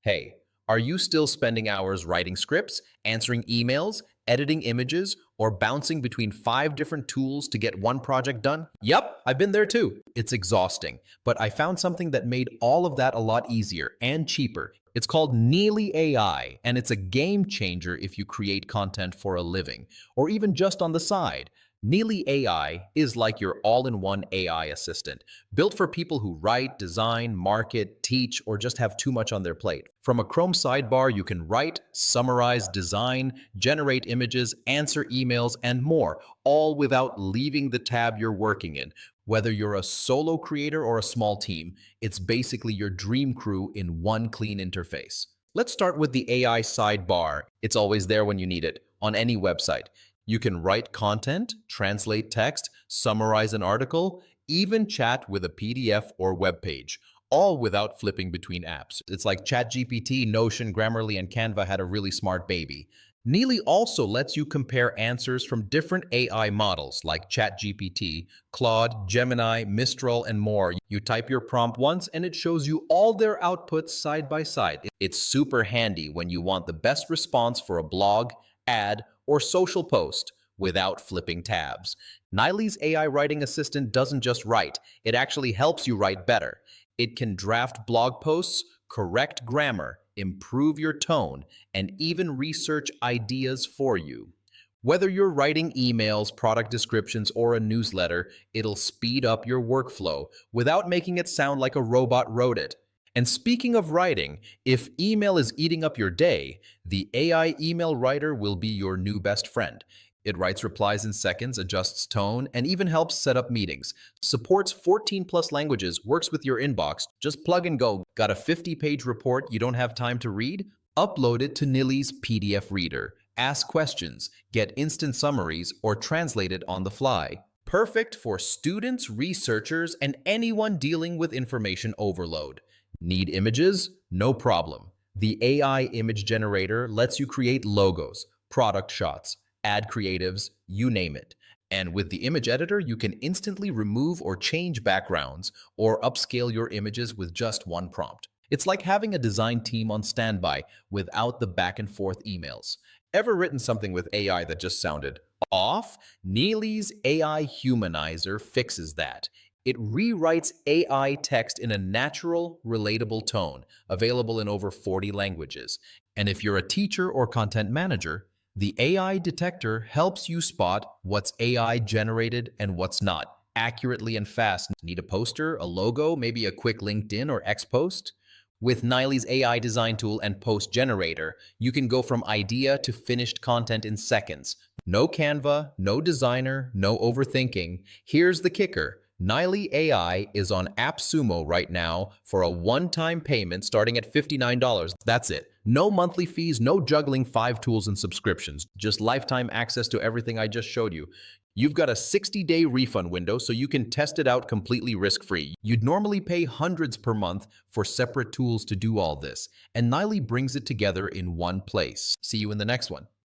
Hey, are you still spending hours writing scripts, answering emails, editing images, or bouncing between 5 different tools to get one project done? Yep, I've been there too. It's exhausting, but I found something that made all of that a lot easier and cheaper. It's called Nily AI, and it's a game changer if you create content for a living, or even just on the side. Nily AI is like your all-in-one AI assistant, built for people who write, design, market, teach, or just have too much on their plate. From a Chrome sidebar, you can write, summarize, design, generate images, answer emails, and more, all without leaving the tab you're working in. Whether you're a solo creator or a small team, it's basically your dream crew in one clean interface. Let's start with the AI sidebar. It's always there when you need it, on any website. You can write content, translate text, summarize an article, even chat with a PDF or web page, all without flipping between apps. It's like ChatGPT, Notion, Grammarly, and Canva had a really smart baby. Neely also lets you compare answers from different AI models like ChatGPT, Claude, Gemini, Mistral, and more. You type your prompt once and it shows you all their outputs side by side. It's super handy when you want the best response for a blog, ad, or social post without flipping tabs. Nily's AI writing assistant doesn't just write, it actually helps you write better. It can draft blog posts, correct grammar, improve your tone, and even research ideas for you. Whether you're writing emails, product descriptions, or a newsletter, it'll speed up your workflow without making it sound like a robot wrote it. And speaking of writing, if email is eating up your day, the AI email writer will be your new best friend. It writes replies in seconds, adjusts tone, and even helps set up meetings. Supports 14 plus languages, works with your inbox. Just plug and go. Got a 50-page report you don't have time to read? Upload it to Nily's PDF reader. Ask questions, get instant summaries, or translate it on the fly. Perfect for students, researchers, and anyone dealing with information overload. Need images? No problem. The AI image generator lets you create logos, product shots, ad creatives, you name it. And with the image editor, you can instantly remove or change backgrounds or upscale your images with just one prompt. It's like having a design team on standby without the back and forth emails. Ever written something with AI that just sounded off? Neely's AI humanizer fixes that. It rewrites AI text in a natural, relatable tone, available in over 40 languages. And if you're a teacher or content manager, the AI detector helps you spot what's AI generated and what's not, accurately and fast. Need a poster, a logo, maybe a quick LinkedIn or X post? With Nily's AI design tool and post generator, you can go from idea to finished content in seconds. No Canva, no designer, no overthinking. Here's the kicker. Nily AI is on AppSumo right now for a one-time payment starting at $59. That's it. No monthly fees, no juggling 5 tools and subscriptions. Just lifetime access to everything I just showed you. You've got a 60-day refund window so you can test it out completely risk-free. You'd normally pay hundreds per month for separate tools to do all this, and Nily brings it together in one place. See you in the next one.